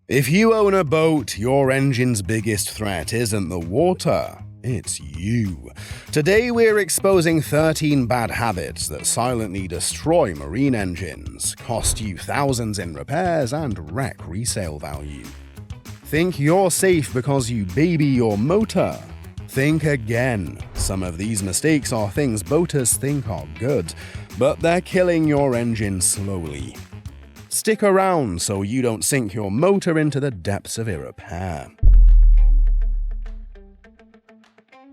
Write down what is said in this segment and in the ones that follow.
If you own a boat, your engine's biggest threat isn't the water, it's you. Today we're exposing 13 bad habits that silently destroy marine engines, cost you thousands in repairs, and wreck resale value. Think you're safe because you baby your motor? Think again. Some of these mistakes are things boaters think are good, but they're killing your engine slowly. Stick around so you don't sink your motor into the depths of irrepair.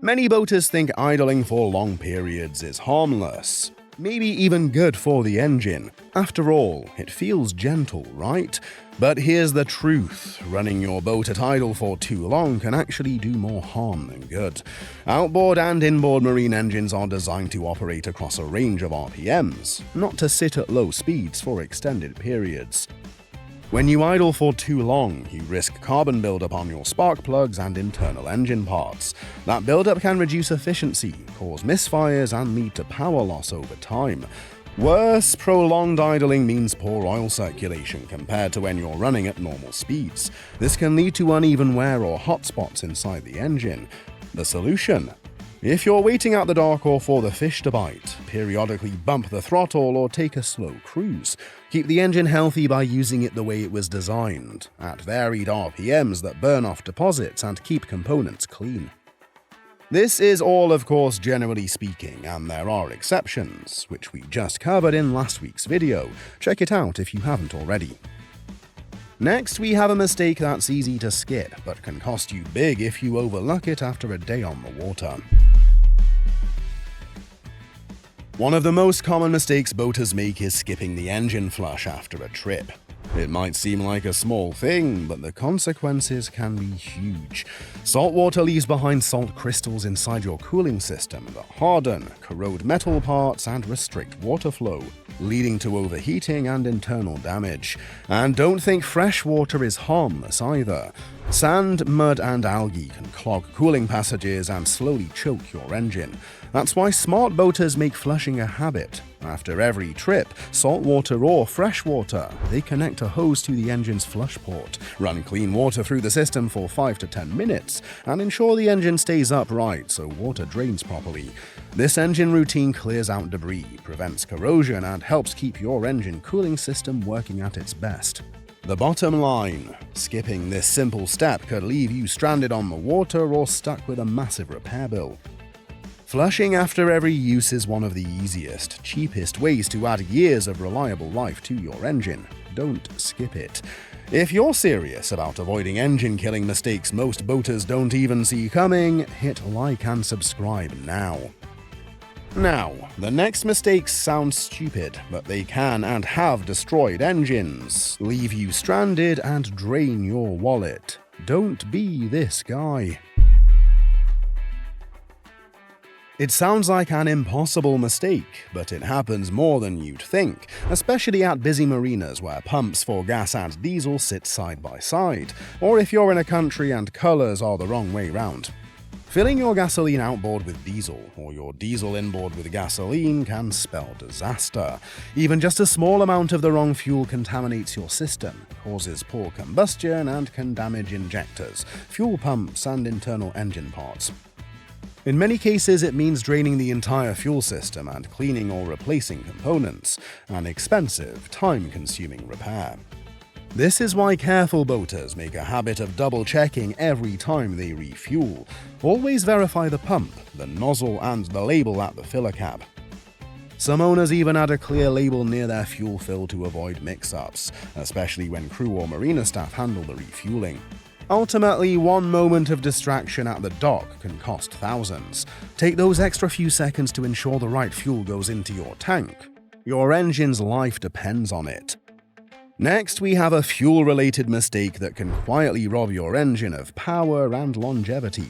Many boaters think idling for long periods is harmless, maybe even good for the engine. After all, it feels gentle, right? But here's the truth. Running your boat at idle for too long can actually do more harm than good. Outboard and inboard marine engines are designed to operate across a range of RPMs, not to sit at low speeds for extended periods. When you idle for too long, you risk carbon buildup on your spark plugs and internal engine parts. That buildup can reduce efficiency, cause misfires, and lead to power loss over time. Worse, prolonged idling means poor oil circulation compared to when you're running at normal speeds. This can lead to uneven wear or hot spots inside the engine. The solution? If you're waiting out the dock or for the fish to bite, periodically bump the throttle or take a slow cruise. Keep the engine healthy by using it the way it was designed, at varied RPMs that burn off deposits and keep components clean. This is all, of course, generally speaking, and there are exceptions, which we just covered in last week's video. Check it out if you haven't already. Next, we have a mistake that's easy to skip, but can cost you big if you overlook it after a day on the water. One of the most common mistakes boaters make is skipping the engine flush after a trip. It might seem like a small thing, but the consequences can be huge. Salt water leaves behind salt crystals inside your cooling system that harden, corrode metal parts, and restrict water flow, leading to overheating and internal damage. And don't think fresh water is harmless either. Sand, mud, and algae can clog cooling passages and slowly choke your engine. That's why smart boaters make flushing a habit. After every trip, salt water or fresh water, they connect a hose to the engine's flush port, run clean water through the system for 5 to 10 minutes, and ensure the engine stays upright so water drains properly. This engine routine clears out debris, prevents corrosion, and helps keep your engine cooling system working at its best. The bottom line: skipping this simple step could leave you stranded on the water or stuck with a massive repair bill. Flushing after every use is one of the easiest, cheapest ways to add years of reliable life to your engine. Don't skip it. If you're serious about avoiding engine-killing mistakes most boaters don't even see coming, hit like and subscribe now. Now, the next mistakes sound stupid, but they can and have destroyed engines, leave you stranded, and drain your wallet. Don't be this guy. It sounds like an impossible mistake, but it happens more than you'd think, especially at busy marinas where pumps for gas and diesel sit side by side, or if you're in a country and colors are the wrong way round. Filling your gasoline outboard with diesel, or your diesel inboard with gasoline, can spell disaster. Even just a small amount of the wrong fuel contaminates your system, causes poor combustion, and can damage injectors, fuel pumps, and internal engine parts. In many cases, it means draining the entire fuel system and cleaning or replacing components, an expensive, time-consuming repair. This is why careful boaters make a habit of double-checking every time they refuel. Always verify the pump, the nozzle, and the label at the filler cap. Some owners even add a clear label near their fuel fill to avoid mix-ups, especially when crew or marina staff handle the refueling. Ultimately, one moment of distraction at the dock can cost thousands. Take those extra few seconds to ensure the right fuel goes into your tank. Your engine's life depends on it. Next, we have a fuel-related mistake that can quietly rob your engine of power and longevity.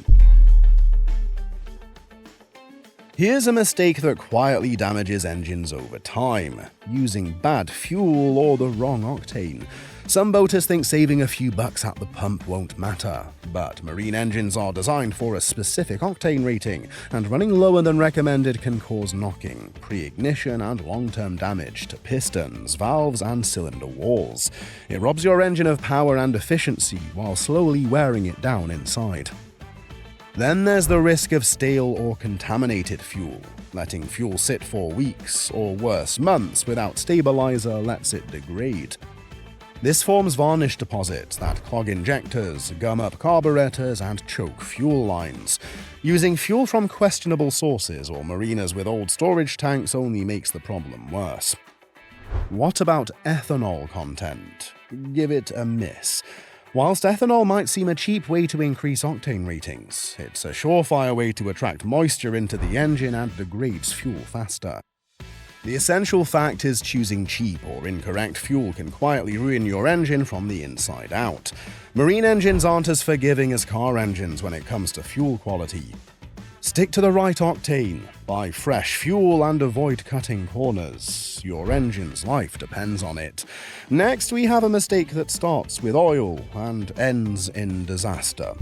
Here's a mistake that quietly damages engines over time: using bad fuel or the wrong octane. Some boaters think saving a few bucks at the pump won't matter, but marine engines are designed for a specific octane rating, and running lower than recommended can cause knocking, pre-ignition, and long-term damage to pistons, valves, and cylinder walls. It robs your engine of power and efficiency while slowly wearing it down inside. Then there's the risk of stale or contaminated fuel. Letting fuel sit for weeks, or worse, months without stabilizer lets it degrade. This forms varnish deposits that clog injectors, gum up carburetors, and choke fuel lines. Using fuel from questionable sources or marinas with old storage tanks only makes the problem worse. What about ethanol content? Give it a miss. Whilst ethanol might seem a cheap way to increase octane ratings, it's a surefire way to attract moisture into the engine and degrades fuel faster. The essential fact is choosing cheap or incorrect fuel can quietly ruin your engine from the inside out. Marine engines aren't as forgiving as car engines when it comes to fuel quality. Stick to the right octane, buy fresh fuel, and avoid cutting corners. Your engine's life depends on it. Next, we have a mistake that starts with oil and ends in disaster.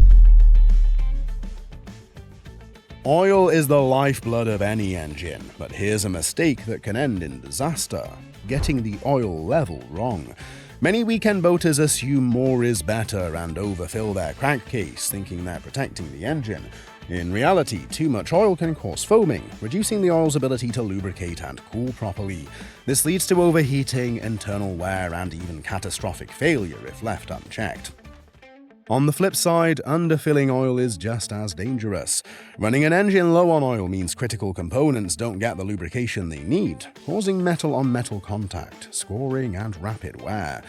Oil is the lifeblood of any engine, but here's a mistake that can end in disaster: getting the oil level wrong. Many weekend boaters assume more is better and overfill their crankcase, thinking they're protecting the engine. In reality, too much oil can cause foaming, reducing the oil's ability to lubricate and cool properly. This leads to overheating, internal wear, and even catastrophic failure if left unchecked. On the flip side, underfilling oil is just as dangerous. Running an engine low on oil means critical components don't get the lubrication they need, causing metal-on-metal contact, scoring, and rapid wear.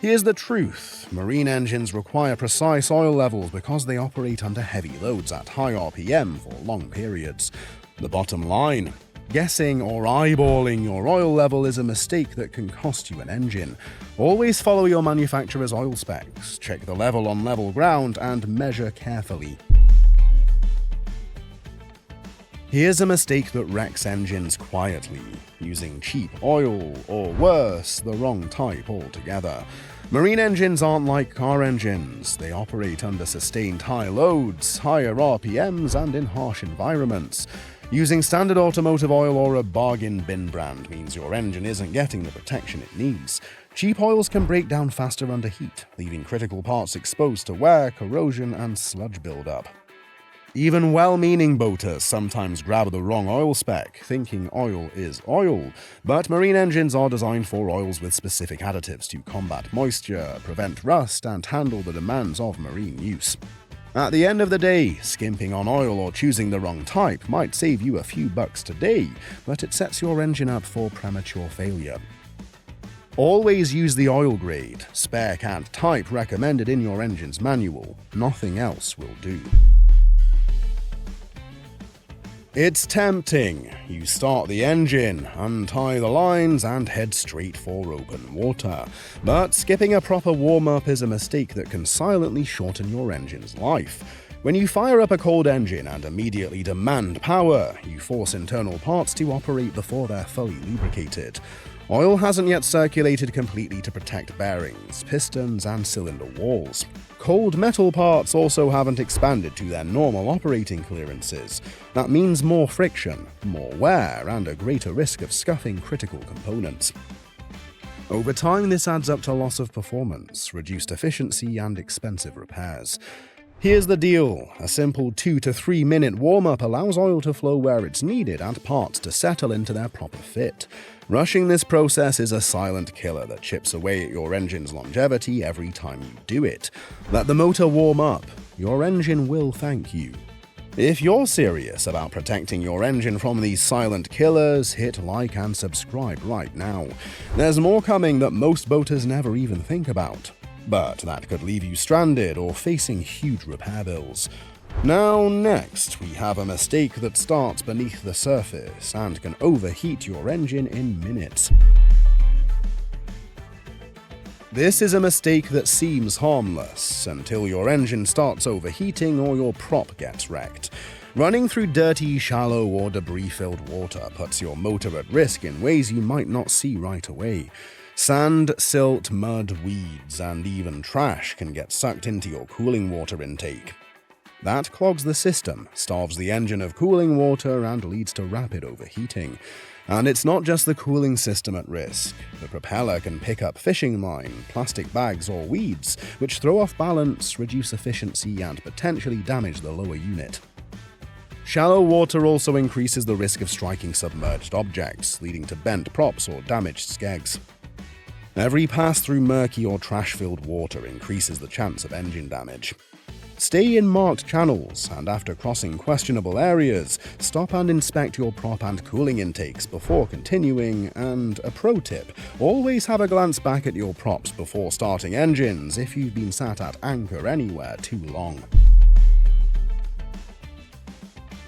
Here's the truth: marine engines require precise oil levels because they operate under heavy loads at high RPM for long periods. The bottom line: guessing or eyeballing your oil level is a mistake that can cost you an engine. Always follow your manufacturer's oil specs, check the level on level ground, and measure carefully. Here's a mistake that wrecks engines quietly: using cheap oil, or worse, the wrong type altogether. Marine engines aren't like car engines. They operate under sustained high loads, higher RPMs, and in harsh environments. Using standard automotive oil or a bargain bin brand means your engine isn't getting the protection it needs. Cheap oils can break down faster under heat, leaving critical parts exposed to wear, corrosion, and sludge buildup. Even well-meaning boaters sometimes grab the wrong oil spec, thinking oil is oil, but marine engines are designed for oils with specific additives to combat moisture, prevent rust, and handle the demands of marine use. At the end of the day, skimping on oil or choosing the wrong type might save you a few bucks today, but it sets your engine up for premature failure. Always use the oil grade, spec, and type recommended in your engine's manual. Nothing else will do. It's tempting. You start the engine, untie the lines, and head straight for open water. But skipping a proper warm-up is a mistake that can silently shorten your engine's life. When you fire up a cold engine and immediately demand power, you force internal parts to operate before they're fully lubricated. Oil hasn't yet circulated completely to protect bearings, pistons, and cylinder walls. Cold metal parts also haven't expanded to their normal operating clearances. That means more friction, more wear, and a greater risk of scuffing critical components. Over time, this adds up to loss of performance, reduced efficiency, and expensive repairs. Here's the deal: a simple 2 to 3 minute warm-up allows oil to flow where it's needed and parts to settle into their proper fit. Rushing this process is a silent killer that chips away at your engine's longevity every time you do it. Let the motor warm up. Your engine will thank you. If you're serious about protecting your engine from these silent killers, hit like and subscribe right now. There's more coming that most boaters never even think about, but that could leave you stranded or facing huge repair bills. Now next, we have a mistake that starts beneath the surface and can overheat your engine in minutes. This is a mistake that seems harmless until your engine starts overheating or your prop gets wrecked. Running through dirty, shallow, or debris-filled water puts your motor at risk in ways you might not see right away. Sand, silt, mud, weeds, and even trash can get sucked into your cooling water intake. That clogs the system, starves the engine of cooling water, and leads to rapid overheating. And it's not just the cooling system at risk. The propeller can pick up fishing line, plastic bags, or weeds, which throw off balance, reduce efficiency, and potentially damage the lower unit. Shallow water also increases the risk of striking submerged objects, leading to bent props or damaged skegs. Every pass through murky or trash-filled water increases the chance of engine damage. Stay in marked channels, and after crossing questionable areas, stop and inspect your prop and cooling intakes before continuing, and a pro tip, always have a glance back at your props before starting engines if you've been sat at anchor anywhere too long.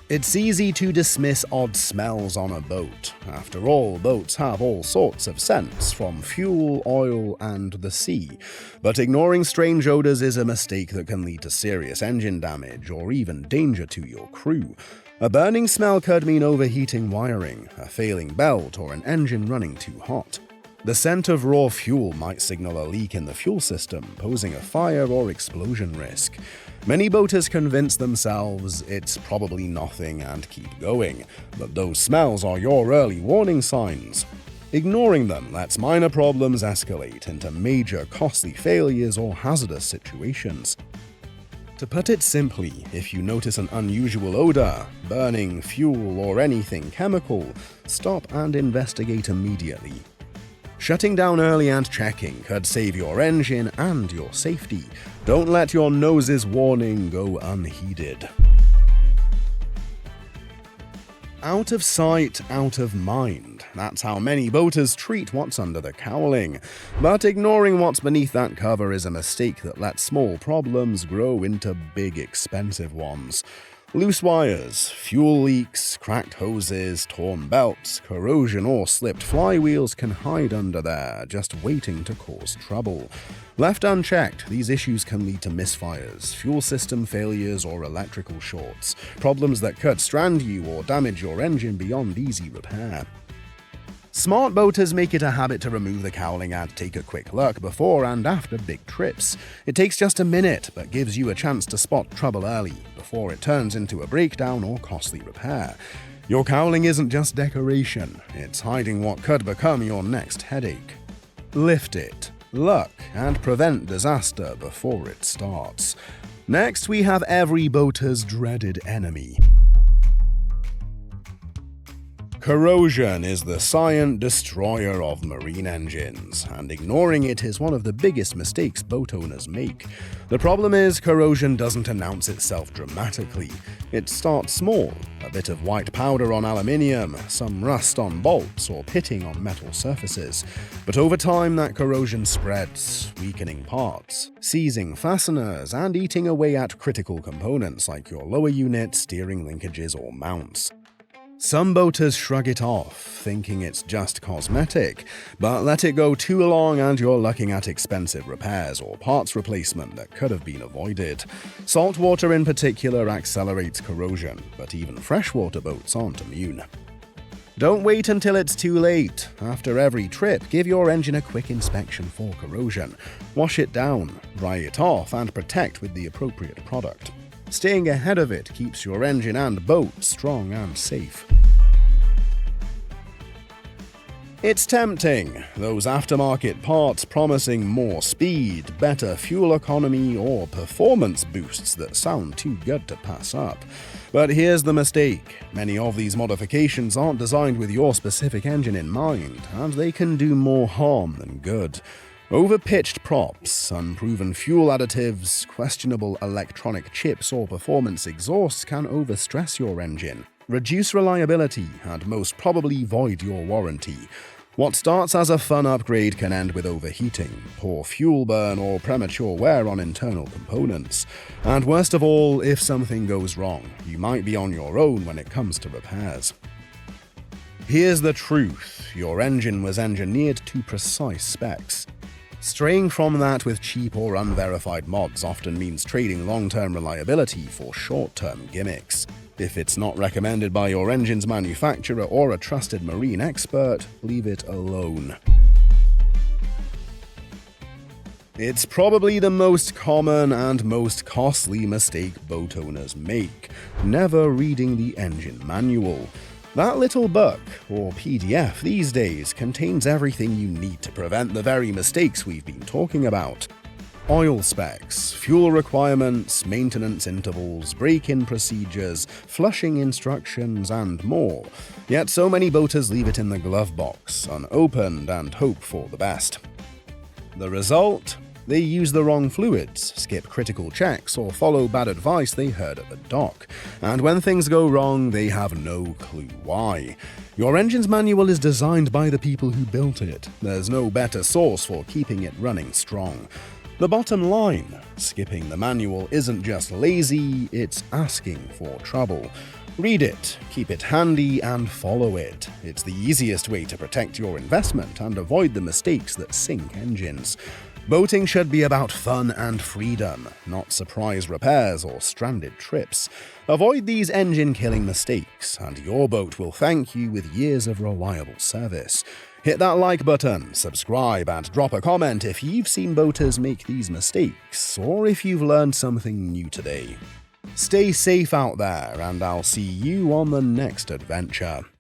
It's easy to dismiss odd smells on a boat. After all, boats have all sorts of scents, from fuel, oil, and the sea. But ignoring strange odors is a mistake that can lead to serious engine damage or even danger to your crew. A burning smell could mean overheating wiring, a failing belt, or an engine running too hot. The scent of raw fuel might signal a leak in the fuel system, posing a fire or explosion risk. Many boaters convince themselves it's probably nothing and keep going, but those smells are your early warning signs. Ignoring them lets minor problems escalate into major costly failures or hazardous situations. To put it simply, if you notice an unusual odor, burning, fuel, or anything chemical, stop and investigate immediately. Shutting down early and checking could save your engine and your safety. Don't let your nose's warning go unheeded. Out of sight, out of mind. That's how many boaters treat what's under the cowling. But ignoring what's beneath that cover is a mistake that lets small problems grow into big, expensive ones. Loose wires, fuel leaks, cracked hoses, torn belts, corrosion, or slipped flywheels can hide under there, just waiting to cause trouble. Left unchecked, these issues can lead to misfires, fuel system failures, or electrical shorts, problems that could strand you or damage your engine beyond easy repair. Smart boaters make it a habit to remove the cowling and take a quick look before and after big trips. It takes just a minute, but gives you a chance to spot trouble early, before it turns into a breakdown or costly repair. Your cowling isn't just decoration, it's hiding what could become your next headache. Lift it, look, and prevent disaster before it starts. Next, we have every boater's dreaded enemy. Corrosion is the silent destroyer of marine engines, and ignoring it is one of the biggest mistakes boat owners make. The problem is, corrosion doesn't announce itself dramatically. It starts small, a bit of white powder on aluminium, some rust on bolts, or pitting on metal surfaces. But over time, that corrosion spreads, weakening parts, seizing fasteners, and eating away at critical components like your lower unit, steering linkages, or mounts. Some boaters shrug it off, thinking it's just cosmetic, but let it go too long and you're looking at expensive repairs or parts replacement that could have been avoided. Salt water in particular accelerates corrosion, but even freshwater boats aren't immune. Don't wait until it's too late. After every trip, give your engine a quick inspection for corrosion. Wash it down, dry it off, and protect with the appropriate product. Staying ahead of it keeps your engine and boat strong and safe. It's tempting, those aftermarket parts promising more speed, better fuel economy, or performance boosts that sound too good to pass up. But here's the mistake. Many of these modifications aren't designed with your specific engine in mind, and they can do more harm than good. Over-pitched props, unproven fuel additives, questionable electronic chips, or performance exhausts can overstress your engine, reduce reliability, and most probably void your warranty. What starts as a fun upgrade can end with overheating, poor fuel burn, or premature wear on internal components. And worst of all, if something goes wrong, you might be on your own when it comes to repairs. Here's the truth: your engine was engineered to precise specs. Straying from that with cheap or unverified mods often means trading long-term reliability for short-term gimmicks. If it's not recommended by your engine's manufacturer or a trusted marine expert, leave it alone. It's probably the most common and most costly mistake boat owners make, never reading the engine manual. That little book, or PDF these days, contains everything you need to prevent the very mistakes we've been talking about. Oil specs, fuel requirements, maintenance intervals, break-in procedures, flushing instructions, and more. Yet so many boaters leave it in the glove box, unopened, and hope for the best. The result? They use the wrong fluids, skip critical checks, or follow bad advice they heard at the dock. And when things go wrong, they have no clue why. Your engine's manual is designed by the people who built it. There's no better source for keeping it running strong. The bottom line, skipping the manual isn't just lazy, it's asking for trouble. Read it, keep it handy, and follow it. It's the easiest way to protect your investment and avoid the mistakes that sink engines. Boating should be about fun and freedom, not surprise repairs or stranded trips. Avoid these engine-killing mistakes, and your boat will thank you with years of reliable service. Hit that like button, subscribe, and drop a comment if you've seen boaters make these mistakes, or if you've learned something new today. Stay safe out there, and I'll see you on the next adventure.